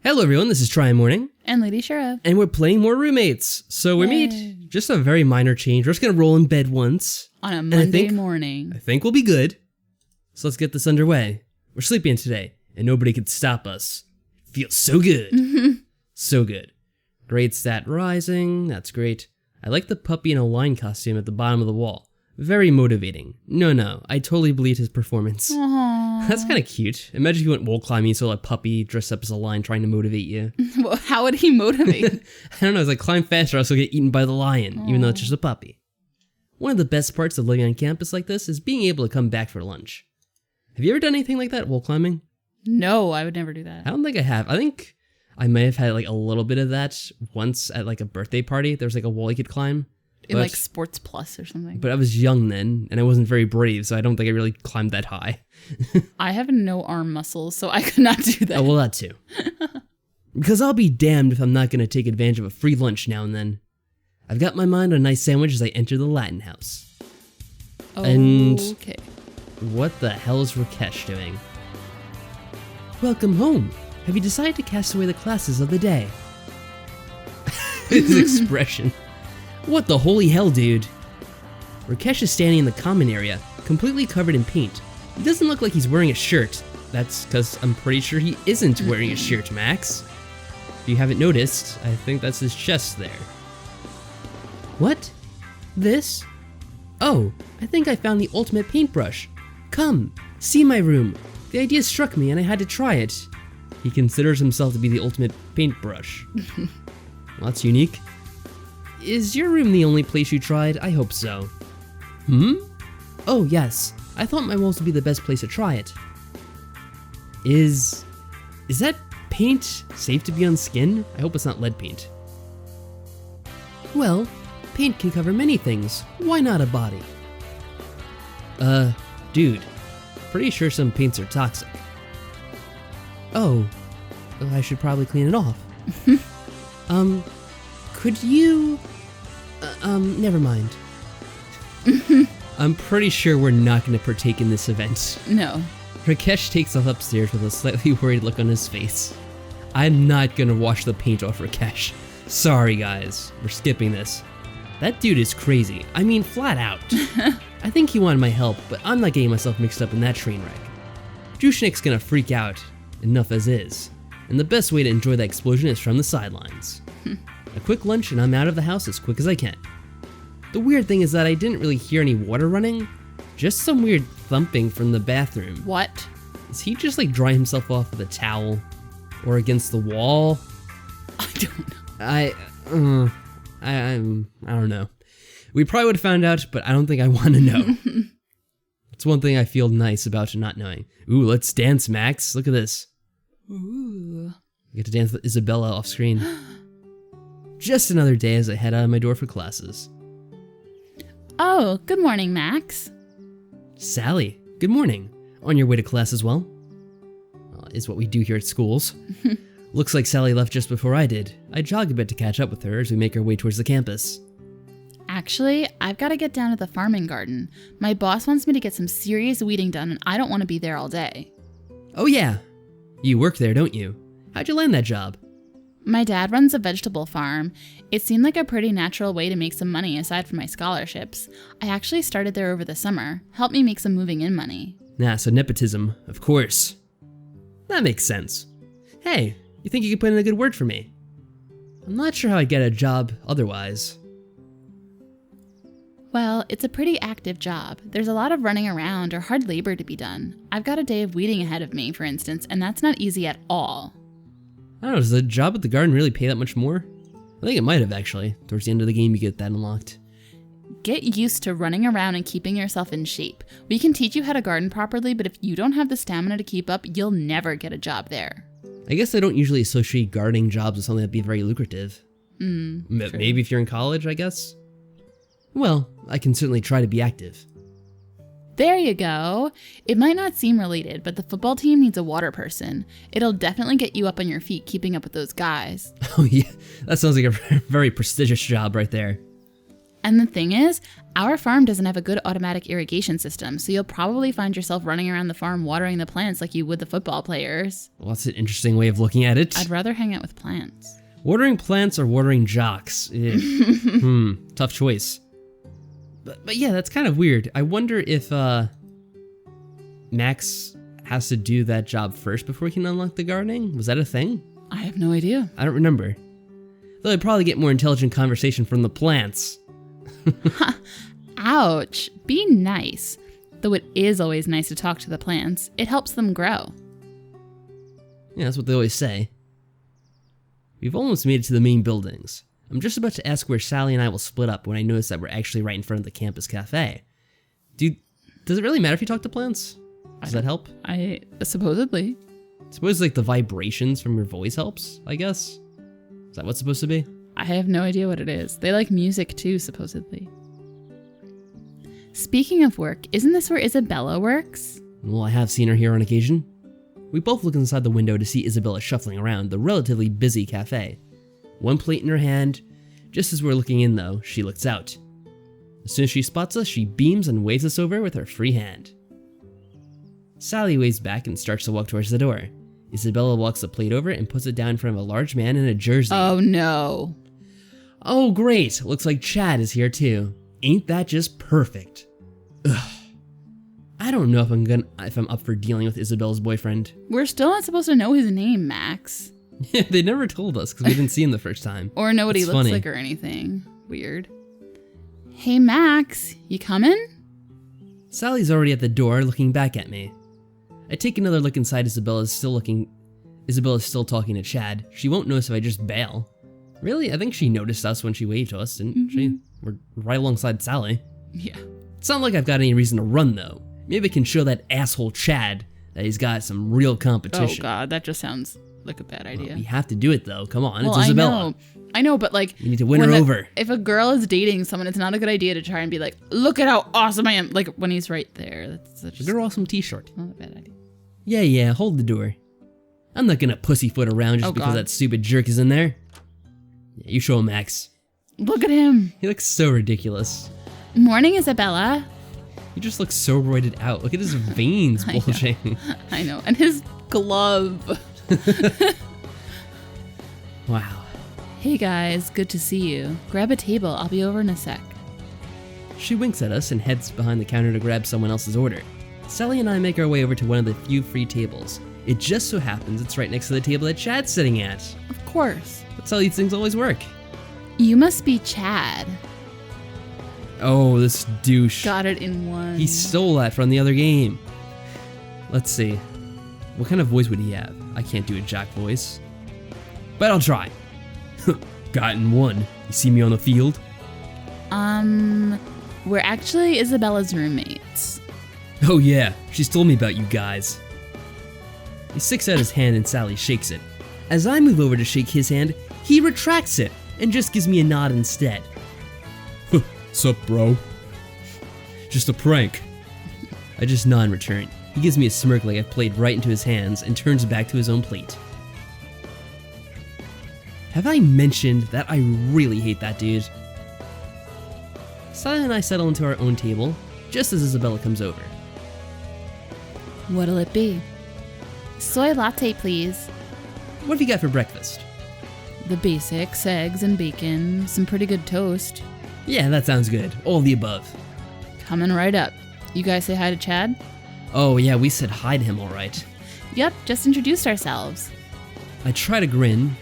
Hello everyone, this is tryinmorning. And Lady Shura. And we're playing more roommates. So we made just a very minor change. We're just gonna roll in bed once. On a Monday morning. I think we'll be good. So let's get this underway. We're sleeping today, and nobody can stop us. Feels so good. So good. Great stat rising, that's great. I like the puppy in a lion costume at the bottom of the wall. Very motivating. No, I totally believed his performance. Aww. That's kind of cute. Imagine if you went wall climbing, so a puppy dressed up as a lion trying to motivate you. Well, how would he motivate? I don't know, it's like climb faster or else you'll get eaten by the lion, even though it's just a puppy. One of the best parts of living on campus like this is being able to come back for lunch. Have you ever done anything like that, wall climbing? No, I would never do that. I don't think I have. I think I may have had like a little bit of that once at like a birthday party. There was like a wall you could climb. In like Sports Plus or something. But I was young then, and I wasn't very brave, so I don't think I really climbed that high. I have no arm muscles, so I could not do that. Oh, well, that too. Because I'll be damned if I'm not going to take advantage of a free lunch now and then. I've got my mind on a nice sandwich as I enter the Latin house. And okay. What the hell is Rakesh doing? Welcome home. Have you decided to cast away the classes of the day? His expression. What the holy hell, dude? Rakesh is standing in the common area, completely covered in paint. He doesn't look like he's wearing a shirt. That's because I'm pretty sure he isn't wearing a shirt, Max. If you haven't noticed, I think that's his chest there. What? This? Oh, I think I found the ultimate paintbrush. Come, see my room. The idea struck me and I had to try it. He considers himself to be the ultimate paintbrush. Well, that's unique. Is your room the only place you tried? I hope so. Oh, yes. I thought my walls would be the best place to try it. Is that paint safe to be on skin? I hope it's not lead paint. Well, paint can cover many things. Why not a body? Dude. Pretty sure some paints are toxic. Oh, I should probably clean it off. Could you... never mind. I'm pretty sure we're not going to partake in this event. No. Rakesh takes off upstairs with a slightly worried look on his face. I'm not going to wash the paint off Rakesh. Sorry guys, we're skipping this. That dude is crazy. I mean, flat out. I think he wanted my help, but I'm not getting myself mixed up in that train wreck. Jushnik's gonna freak out, enough as is. And the best way to enjoy that explosion is from the sidelines. A quick lunch and I'm out of the house as quick as I can. The weird thing is that I didn't really hear any water running, just some weird thumping from the bathroom. What? Is he just like drying himself off with a towel? Or against the wall? I don't know. I don't know. We probably would have found out, but I don't think I want to know. It's one thing I feel nice about not knowing. Ooh, let's dance, Max. Look at this. Ooh. I get to dance with Isabella off screen. Just another day as I head out of my door for classes. Oh, good morning, Max. Sally, good morning. On your way to class as well? Is what we do here at schools. Looks like Sally left just before I did. I jog a bit to catch up with her as we make our way towards the campus. Actually, I've got to get down to the farming garden. My boss wants me to get some serious weeding done and I don't want to be there all day. Oh yeah. You work there, don't you? How'd you land that job? My dad runs a vegetable farm. It seemed like a pretty natural way to make some money aside from my scholarships. I actually started there over the summer. Helped me make some moving in money. Nah, so nepotism, of course. That makes sense. Hey, you think you could put in a good word for me? I'm not sure how I'd get a job otherwise. Well, it's a pretty active job. There's a lot of running around or hard labor to be done. I've got a day of weeding ahead of me, for instance, and that's not easy at all. I don't know, does the job at the garden really pay that much more? I think it might have actually. Towards the end of the game you get that unlocked. Get used to running around and keeping yourself in shape. We can teach you how to garden properly, but if you don't have the stamina to keep up, you'll never get a job there. I guess I don't usually associate gardening jobs with something that'd be very lucrative. Maybe if you're in college, I guess? Well, I can certainly try to be active. There you go. It might not seem related, but the football team needs a water person. It'll definitely get you up on your feet keeping up with those guys. Oh yeah, that sounds like a very prestigious job right there. And the thing is, our farm doesn't have a good automatic irrigation system, so you'll probably find yourself running around the farm watering the plants like you would the football players. Well, that's an interesting way of looking at it. I'd rather hang out with plants. Watering plants or watering jocks? Tough choice. But yeah, that's kind of weird. I wonder if Max has to do that job first before he can unlock the gardening? Was that a thing? I have no idea. I don't remember. Though I'd probably get more intelligent conversation from the plants. Ouch. Be nice. Though it is always nice to talk to the plants. It helps them grow. Yeah, that's what they always say. We've almost made it to the main buildings. I'm just about to ask where Sally and I will split up when I notice that we're actually right in front of the campus cafe. Does it really matter if you talk to plants? Does that help? Supposedly. Suppose like the vibrations from your voice helps, I guess? Is that what's supposed to be? I have no idea what it is. They like music too, supposedly. Speaking of work, isn't this where Isabella works? Well, I have seen her here on occasion. We both look inside the window to see Isabella shuffling around the relatively busy cafe. One plate in her hand. Just as we're looking in though, she looks out. As soon as she spots us, she beams and waves us over with her free hand. Sally waves back and starts to walk towards the door. Isabella walks the plate over and puts it down in front of a large man in a jersey. Oh no. Oh great, looks like Chad is here too. Ain't that just perfect? Ugh. I don't know if I'm up for dealing with Isabella's boyfriend. We're still not supposed to know his name, Max. They never told us because we didn't see him the first time. Or know what he looks like or anything. Weird. Hey Max, you coming? Sally's already at the door looking back at me. I take another look inside. Isabella's still talking to Chad. She won't notice if I just bail. Really? I think she noticed us when she waved to us, didn't she? We're right alongside Sally. Yeah. It's not like I've got any reason to run though. Maybe I can show that asshole Chad that he's got some real competition. Oh god, that just sounds like a bad idea. Well, we have to do it though. Come on, well, it's Isabella. I know, but like, we need to win her over. If a girl is dating someone, it's not a good idea to try and be like, look at how awesome I am. Like when he's right there. That's just a awesome t-shirt. Not a bad idea. Yeah, hold the door. I'm not gonna pussyfoot around just because that stupid jerk is in there. Yeah, you show him, Max. Look at him. He looks so ridiculous. Morning, Isabella. He just looks so roided out. Look at his veins bulging. I know. And his glove. Wow. Hey guys, good to see you. Grab a table, I'll be over in a sec. She winks at us and heads behind the counter to grab someone else's order. Sally and I make our way over to one of the few free tables. It just so happens it's right next to the table that Chad's sitting at. Of course. That's how these things always work. You must be Chad. Oh, this douche. Got it in one. He stole that from the other game. Let's see. What kind of voice would he have? I can't do a jock voice. But I'll try. Got in one. You see me on the field? We're actually Isabella's roommates. Oh yeah, she's told me about you guys. He sticks out his hand and Sally shakes it. As I move over to shake his hand, he retracts it and just gives me a nod instead. Sup, bro? Just a prank. I just nod in return. He gives me a smirk like I've played right into his hands and turns back to his own plate. Have I mentioned that I really hate that dude? Sally and I settle into our own table just as Isabella comes over. What'll it be? Soy latte, please. What have you got for breakfast? The basics, eggs and bacon, some pretty good toast. Yeah, that sounds good. All of the above. Coming right up. You guys say hi to Chad? Oh yeah, we said hi to him all right. Yep, just introduced ourselves. I try to grin.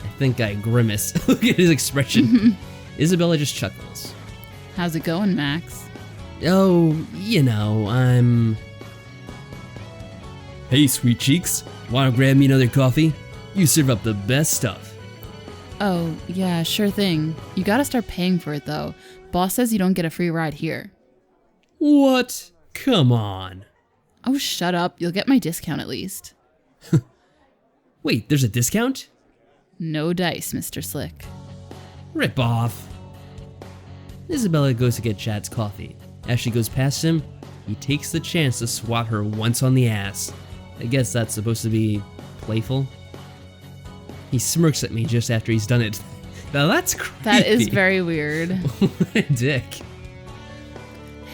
I think I grimace. Look at his expression. Isabella just chuckles. How's it going, Max? Oh, you know, I'm... Hey, sweet cheeks. Wanna grab me another coffee? You serve up the best stuff. Oh, yeah, sure thing. You gotta start paying for it, though. Boss says you don't get a free ride here. What? Come on. Oh, shut up. You'll get my discount at least. Wait, there's a discount? No dice, Mr. Slick. Rip off. Isabella goes to get Chad's coffee. As she goes past him, he takes the chance to swat her once on the ass. I guess that's supposed to be playful. He smirks at me just after he's done it. Now that's creepy. That is very weird. What a dick.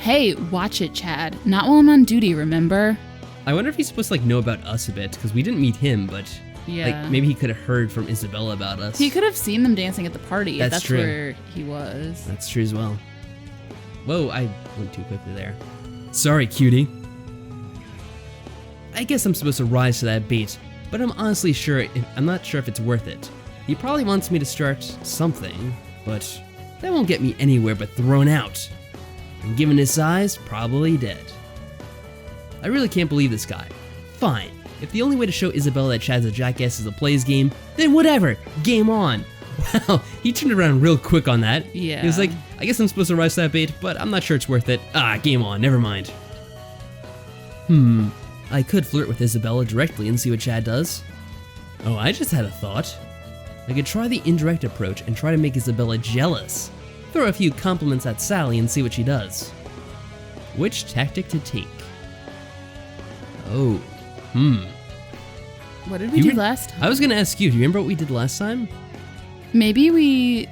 Hey, watch it, Chad. Not while I'm on duty, remember? I wonder if he's supposed to like know about us a bit, because we didn't meet him, but Yeah. like maybe he could have heard from Isabella about us. He could have seen them dancing at the party. That's That's true. where he was. That's true as well. Whoa, I went too quickly there. Sorry, cutie. I guess I'm supposed to rise to that bait, but I'm honestly I'm not sure if it's worth it. He probably wants me to start something, but that won't get me anywhere but thrown out. And given his size, probably dead. I really can't believe this guy. Fine, if the only way to show Isabella that Chad's a jackass is a plays game, then whatever, game on. Wow, he turned around real quick on that. Yeah. He was like, I guess I'm supposed to rise to that bait, but I'm not sure it's worth it. Ah, game on, never mind. I could flirt with Isabella directly and see what Chad does. Oh, I just had a thought. I could try the indirect approach and try to make Isabella jealous. Throw a few compliments at Sally and see what she does. Which tactic to take? Oh, What did we do last time? I was gonna ask you, do you remember what we did last time? Maybe we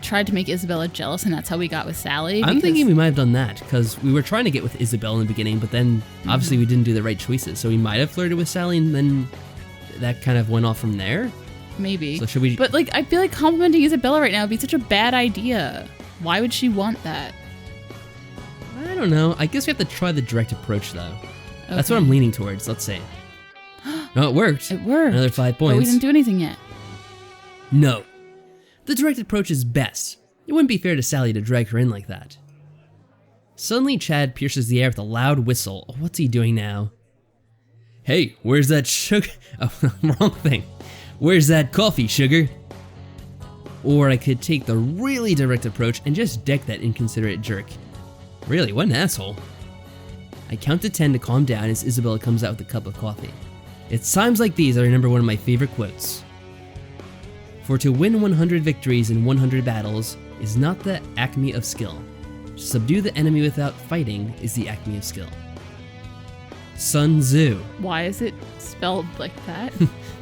tried to make Isabella jealous and that's how we got with Sally. I'm thinking we might have done that, because we were trying to get with Isabella in the beginning, but then obviously we didn't do the right choices, so we might have flirted with Sally and then that kind of went off from there. Maybe. So should we... But like, I feel like complimenting Isabella right now would be such a bad idea. Why would she want that? I don't know. I guess we have to try the direct approach, though. That's what Okay. I'm leaning towards, let's say. No, it worked. It worked. Another 5 points. But we didn't do anything yet. No. The direct approach is best. It wouldn't be fair to Sally to drag her in like that. Suddenly, Chad pierces the air with a loud whistle. Oh, what's he doing now? Hey, where's that sugar? Oh, wrong thing. Where's that coffee, sugar? Or I could take the really direct approach and just deck that inconsiderate jerk. Really, what an asshole. I count to 10 to calm down as Isabella comes out with a cup of coffee. It's times like these I remember one of my favorite quotes. For to win 100 victories in 100 battles is not the acme of skill. To subdue the enemy without fighting is the acme of skill. Sun Tzu. Why is it spelled like that?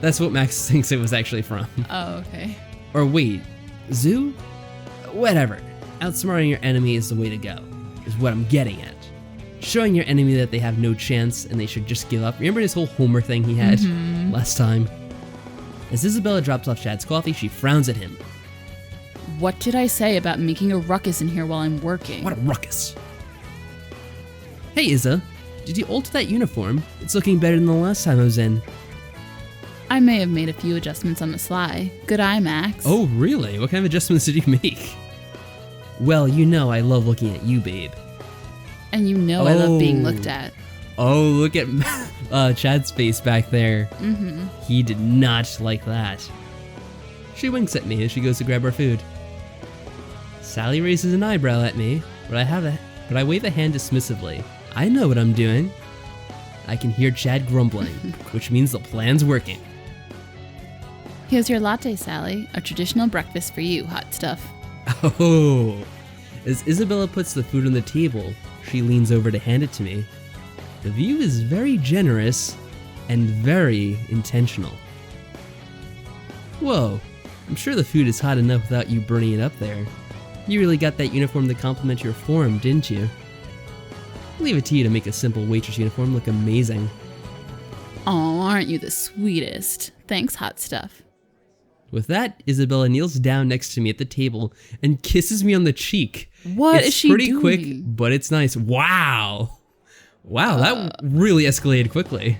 That's what Max thinks it was actually from. Oh, okay. Or wait, Zoo? Whatever. Outsmarting your enemy is the way to go, is what I'm getting at. Showing your enemy that they have no chance and they should just give up. Remember this whole Homer thing he had last time? As Isabella drops off Chad's coffee, she frowns at him. What did I say about making a ruckus in here while I'm working? What a ruckus. Hey Isa, did you alter that uniform? It's looking better than the last time I was in. I may have made a few adjustments on the sly. Good eye, Max. Oh really? What kind of adjustments did you make? Well, you know I love looking at you, babe. And you know I love being looked at. Oh, look at Chad's face back there. He did not like that. She winks at me as she goes to grab our food. Sally raises an eyebrow at me, but I wave a hand dismissively. I know what I'm doing. I can hear Chad grumbling, which means the plan's working. Here's your latte, Sally. A traditional breakfast for you, hot stuff. Oh. As Isabella puts the food on the table, she leans over to hand it to me. The view is very generous and very intentional. Whoa, I'm sure the food is hot enough without you burning it up there. You really got that uniform to complement your form, didn't you? I'll leave it to you to make a simple waitress uniform look amazing. Oh, aren't you the sweetest? Thanks, hot stuff. With that, Isabella kneels down next to me at the table and kisses me on the cheek. What is she pretty doing? quick, but it's nice. Wow. Wow, that really escalated quickly.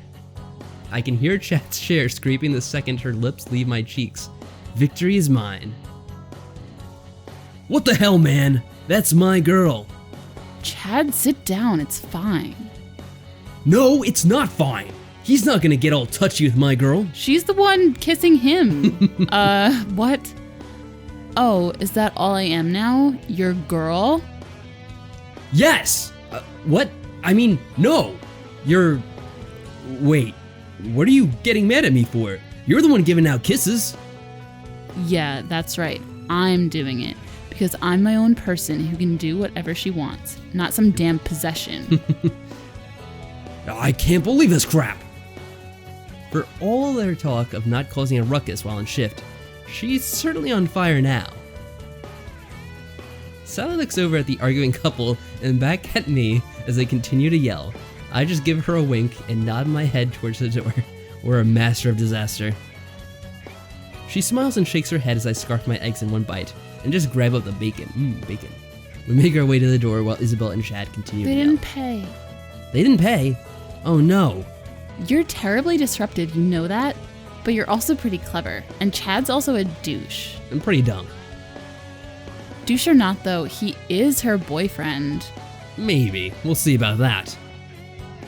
I can hear Chad's chair scraping the second her lips leave my cheeks. Victory is mine. What the hell, man? That's my girl. Chad, sit down. It's fine. No, it's not fine. He's not gonna get all touchy with my girl. She's the one kissing him. What? Oh, is that all I am now? Your girl? Yes! What? I mean, no. You're... Wait, what are you getting mad at me for? You're the one giving out kisses. Yeah, that's right. I'm doing it. Because I'm my own person who can do whatever she wants. Not some damn possession. I can't believe this crap. For all their talk of not causing a ruckus while on shift, She's certainly on fire now. Sally looks over at the arguing couple and back at me as they continue to yell. I just give her a wink and nod my head towards the door. We're a master of disaster. She smiles and shakes her head as I scarf my eggs in one bite and just grab up the bacon. Bacon. We make our way to the door while Isabella and Chad continue to yell. They didn't pay. They didn't pay? Oh no. You're terribly disruptive, you know that? But you're also pretty clever, and Chad's also a douche. I'm pretty dumb. Douche or not though, he is her boyfriend. Maybe. We'll see about that.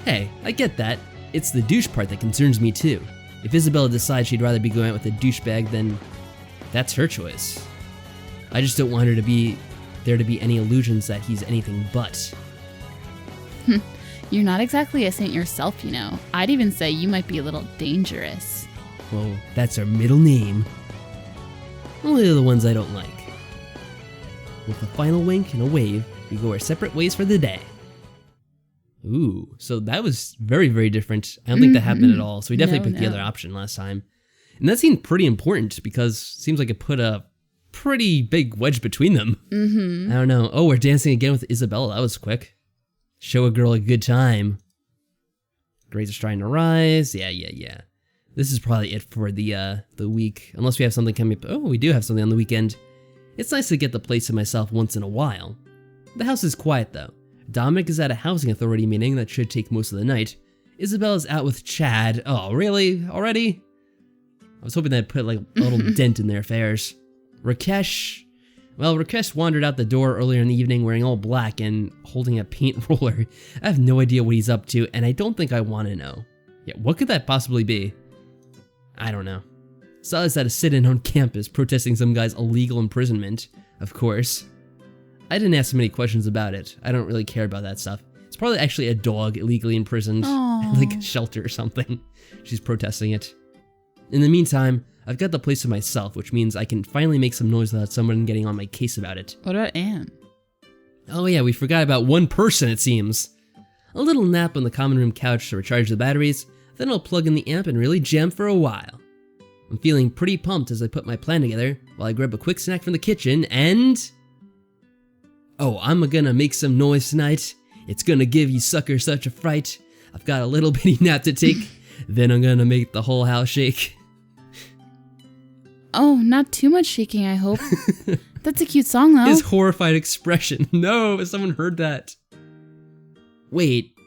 Hey, I get that. It's the douche part that concerns me too. If Isabella decides she'd rather be going out with a douchebag, then that's her choice. I just don't want her to be there to be any illusions that he's anything but. You're not exactly a saint yourself, you know. I'd even say you might be a little dangerous. Well, that's our middle name. Only the ones I don't like. With a final wink and a wave, we go our separate ways for the day. Ooh, so that was very, very different. I don't think that happened at all, so we definitely picked the other option last time. And that seemed pretty important because it seems like it put a pretty big wedge between them. I don't know. Oh, we're dancing again with Isabella. That was quick. Show a girl a good time. Grades are starting to rise. Yeah. This is probably it for the week, unless we have something coming up. Oh, we do have something on the weekend. It's nice to get the place to myself once in a while. The house is quiet though. Dominic is at a housing authority meeting that should take most of the night. Isabella's out with Chad. Oh, really? Already? I was hoping that'd put like a little dent in their affairs. Rakesh wandered out the door earlier in the evening wearing all black and holding a paint roller. I have no idea what he's up to, and I don't think I want to know. Yeah, what could that possibly be? I don't know. Sally's at a sit-in on campus protesting some guy's illegal imprisonment, of course. I didn't ask many questions about it. I don't really care about that stuff. It's probably actually a dog illegally imprisoned, like a shelter or something. She's protesting it. In the meantime, I've got the place to myself, which means I can finally make some noise without someone getting on my case about it. What about Anne? Oh yeah, we forgot about one person, it seems. A little nap on the common room couch to recharge the batteries, then I'll plug in the amp and really jam for a while. I'm feeling pretty pumped as I put my plan together, while I grab a quick snack from the kitchen and... Oh, I'm gonna make some noise tonight. It's gonna give you suckers such a fright. I've got a little bitty nap to take, then I'm gonna make the whole house shake. Oh, not too much shaking, I hope. That's a cute song, though. His horrified expression. No, has someone heard that? Wait,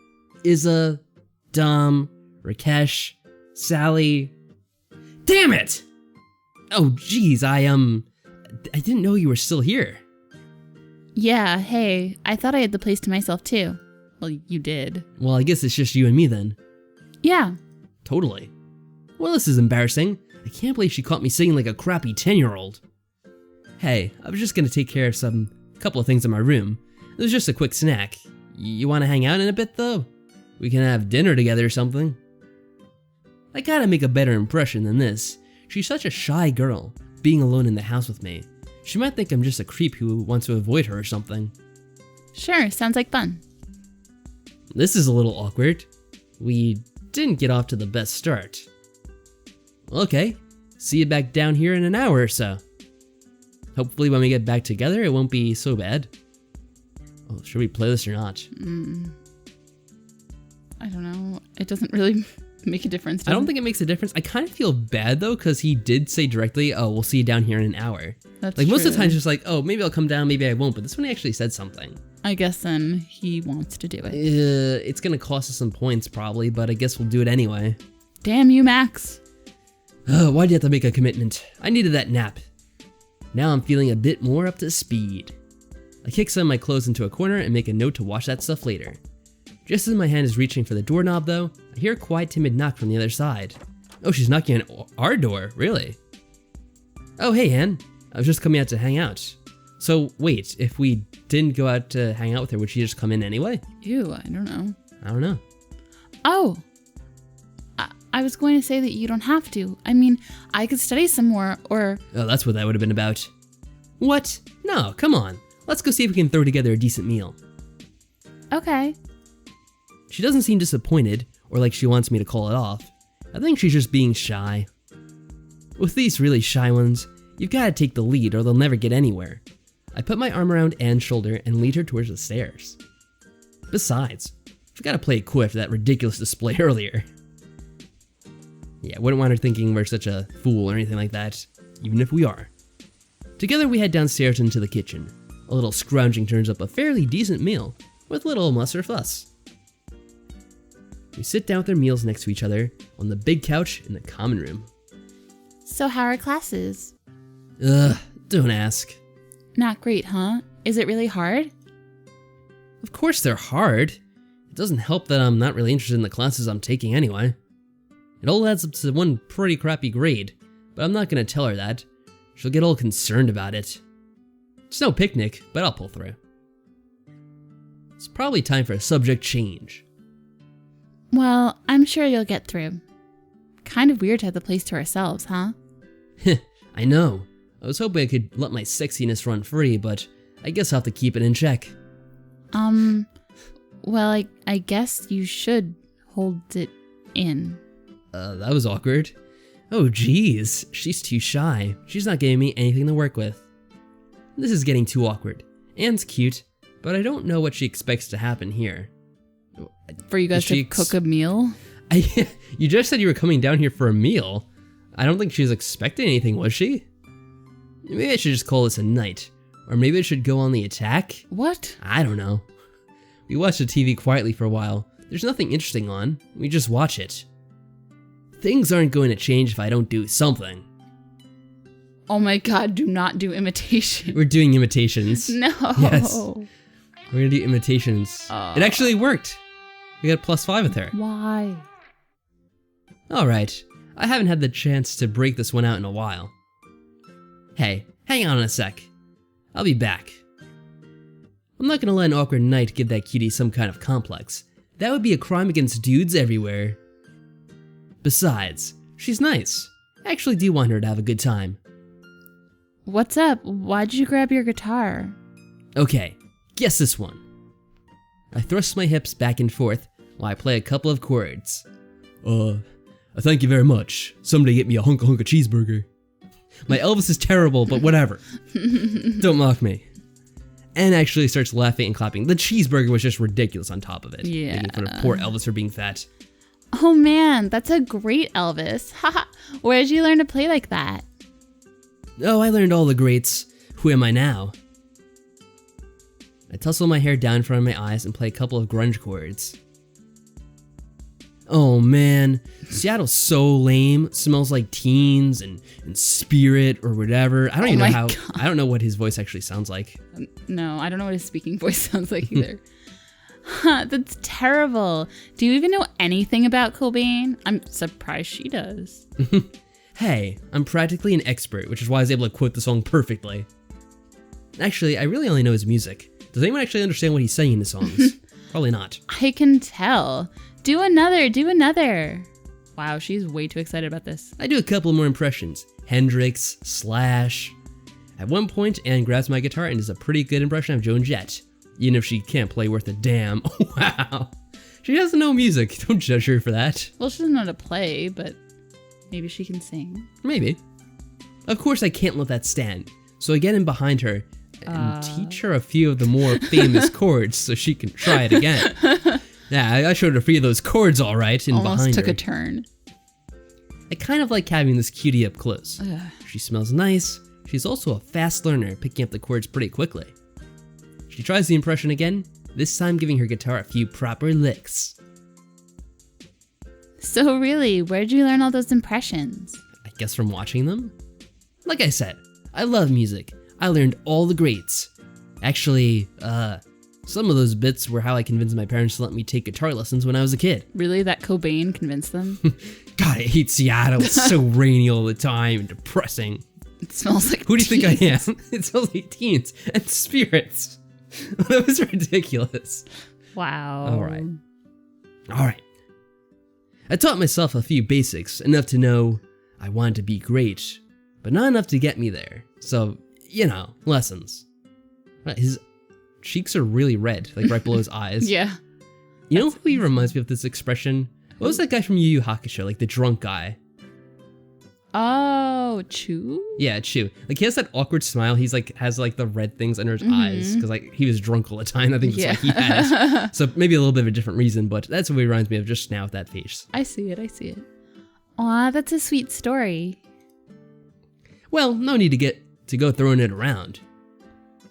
Isa, Dom, Rakesh, Sally... Damn it! Oh, geez, I didn't know you were still here. Yeah, hey, I thought I had the place to myself, too. Well, you did. Well, I guess it's just you and me, then. Yeah. Totally. Well, this is embarrassing. I can't believe she caught me singing like a crappy 10-year-old. Hey, I was just gonna take care of couple of things in my room. It was just a quick snack. You wanna hang out in a bit, though? We can have dinner together or something. I gotta make a better impression than this. She's such a shy girl, being alone in the house with me. She might think I'm just a creep who wants to avoid her or something. Sure, sounds like fun. This is a little awkward. We didn't get off to the best start. Okay, see you back down here in an hour or so. Hopefully when we get back together, it won't be so bad. Oh, should we play this or not? I don't know. It doesn't really make a difference. I don't think it makes a difference. I kind of feel bad though, because he did say directly, oh, we'll see you down here in an hour. That's like most true. of the time, just like, oh, maybe I'll come down, maybe I won't. But this one he actually said something. I guess then he wants to do it. It's gonna cost us some points probably, but I guess we'll do it anyway. Damn you, Max. Why'd you have to make a commitment? I needed that nap. Now I'm feeling a bit more up to speed. I kick some of my clothes into a corner and make a note to wash that stuff later. Just as my hand is reaching for the doorknob though, I hear a quiet, timid knock from the other side. Oh, she's knocking on our door, really? Oh, hey, Anne. I was just coming out to hang out. So, wait, if we didn't go out to hang out with her, would she just come in anyway? Ew, I don't know. I don't know. Oh! I was going to say that you don't have to. I mean, I could study some more, or... Oh, that's what that would have been about. What? No, come on. Let's go see if we can throw together a decent meal. Okay. She doesn't seem disappointed, or like she wants me to call it off. I think she's just being shy. With these really shy ones, You've got to take the lead or they'll never get anywhere. I put my arm around Anne's shoulder and lead her towards the stairs. Besides, we've got to play it cool after that ridiculous display earlier. Yeah, wouldn't want her thinking we're such a fool or anything like that, even if we are. Together we head downstairs into the kitchen. A little scrounging turns up a fairly decent meal, with little muss or fuss. We sit down with our meals next to each other on the big couch in the common room. So how are classes? Ugh, don't ask. Not great, huh? Is it really hard? Of course they're hard. It doesn't help that I'm not really interested in the classes I'm taking anyway. It all adds up to one pretty crappy grade, but I'm not gonna tell her that. She'll get all concerned about it. It's no picnic, but I'll pull through. It's probably time for a subject change. Well, I'm sure you'll get through. Kind of weird to have the place to ourselves, huh? I know. I was hoping I could let my sexiness run free, but I guess I'll have to keep it in check. Well, I guess you should hold it in. That was awkward. Oh geez, she's too shy. She's not giving me anything to work with. This is getting too awkward. Anne's cute, but I don't know what she expects to happen here. For you guys to cook a meal? You just said you were coming down here for a meal. I don't think she was expecting anything, was she? Maybe I should just call this a night. Or maybe I should go on the attack? What? I don't know. We watched the TV quietly for a while. There's nothing interesting on. We just watch it. Things aren't going to change if I don't do something. Oh my god, do not do imitation. We're doing imitations. No. Yes. We're gonna do imitations. It actually worked. We got +5 with her. Why? Alright. I haven't had the chance to break this one out in a while. Hey, hang on a sec. I'll be back. I'm not gonna let an awkward night give that cutie some kind of complex. That would be a crime against dudes everywhere. Besides, she's nice. I actually do want her to have a good time. What's up? Why'd you grab your guitar? Okay, guess this one. I thrust my hips back and forth while I play a couple of chords. Thank you very much. Somebody get me a hunka cheeseburger. My Elvis is terrible, but whatever. Don't mock me. Anne actually starts laughing and clapping. The cheeseburger was just ridiculous on top of it. Yeah. Making fun of poor Elvis for being fat. Oh man, that's a great Elvis. Haha. Where did you learn to play like that? Oh, I learned all the greats. Who am I now? I tussle my hair down in front of my eyes and play a couple of grunge chords. Oh man, Seattle's so lame. Smells like teens and spirit or whatever. I don't even know how. God. I don't know what his voice actually sounds like. No, I don't know what his speaking voice sounds like either. That's terrible. Do you even know anything about Cobain? I'm surprised she does. Hey, I'm practically an expert, which is why I was able to quote the song perfectly. Actually, I really only know his music. Does anyone actually understand what he's saying in the songs? Probably not. I can tell. Do another, do another. Wow, she's way too excited about this. I do a couple more impressions. Hendrix, Slash. At one point, Anne grabs my guitar and does a pretty good impression of Joan Jett. Even if she can't play worth a damn. Wow. She doesn't know music. Don't judge her for that. Well, she doesn't know how to play, but maybe she can sing. Maybe. Of course I can't let that stand. So I get in behind her and teach her a few of the more famous chords so she can try it again. Yeah, I showed her a few of those chords all right in behind her. Almost took a turn. I kind of like having this cutie up close. Ugh. She smells nice. She's also a fast learner, picking up the chords pretty quickly. She tries the impression again, this time giving her guitar a few proper licks. So really, where'd you learn all those impressions? I guess from watching them? Like I said, I love music. I learned all the greats. Actually, some of those bits were how I convinced my parents to let me take guitar lessons when I was a kid. Really? That Cobain convinced them? God, I hate Seattle. It's so rainy all the time and depressing. It smells like Who do you teens. think I am? It smells like teens and spirits. That was ridiculous. Wow. All right. I taught myself a few basics, enough to know I wanted to be great, but not enough to get me there. So, you know, lessons. His cheeks are really red, like right below his eyes. Yeah. You know who he reminds me of this expression? What was that guy from Yu Yu Hakusho, like the drunk guy? Oh, Chew? Yeah, Chew. Like, he has that awkward smile. He's like, has like the red things under his eyes. Because like, he was drunk all the time. I think that's why he had it. So maybe a little bit of a different reason, but that's what he reminds me of just now with that face. I see it. Aw, that's a sweet story. Well, no need to go throwing it around.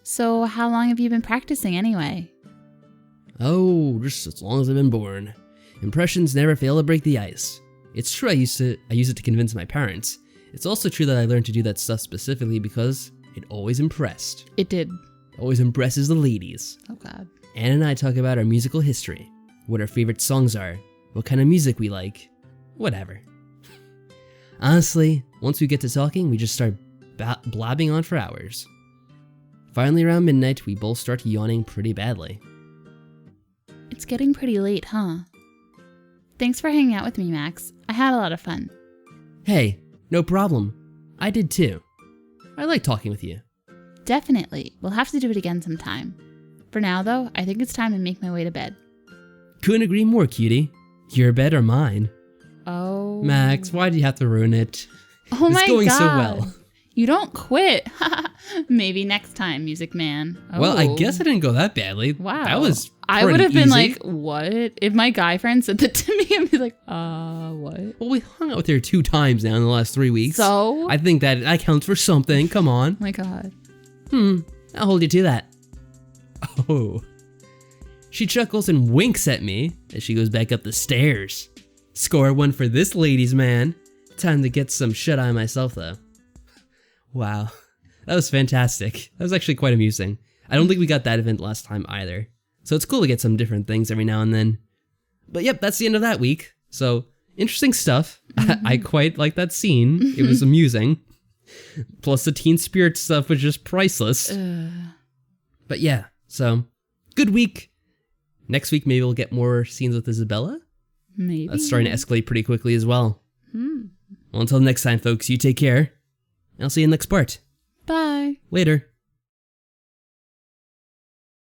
So how long have you been practicing anyway? Oh, just as long as I've been born. Impressions never fail to break the ice. It's true I use it to convince my parents. It's also true that I learned to do that stuff specifically because it always impressed. It did. Always impresses the ladies. Oh God. Anne and I talk about our musical history, what our favorite songs are, what kind of music we like, whatever. Honestly, once we get to talking, we just start blabbing on for hours. Finally, around midnight, we both start yawning pretty badly. It's getting pretty late, huh? Thanks for hanging out with me, Max. I had a lot of fun. Hey, no problem. I did too. I like talking with you. Definitely. We'll have to do it again sometime. For now, though, I think it's time to make my way to bed. Couldn't agree more, cutie. Your bed or mine? Oh. Max, why do you have to ruin it? Oh my God. It's going so well. You don't quit. Maybe next time, Music Man. Oh. Well, I guess I didn't go that badly. Wow. That was I would have been easy. like, what? If my guy friend said that to me, I'd be like, what? Well, we hung out with her 2 times now in the last 3 weeks. So? I think that counts for something. Come on. My God. I'll hold you to that. Oh. She chuckles and winks at me as she goes back up the stairs. Score 1 for this ladies' man. Time to get some shut-eye myself, though. Wow. That was fantastic. That was actually quite amusing. I don't think we got that event last time either. So it's cool to get some different things every now and then. But yep, that's the end of that week. So, interesting stuff. I quite like that scene. It was amusing. Plus the teen spirit stuff was just priceless. But yeah, so, good week. Next week maybe we'll get more scenes with Isabella. Maybe. That's starting to escalate pretty quickly as well. Well, until next time, folks, you take care. And I'll see you in the next part. Bye. Later.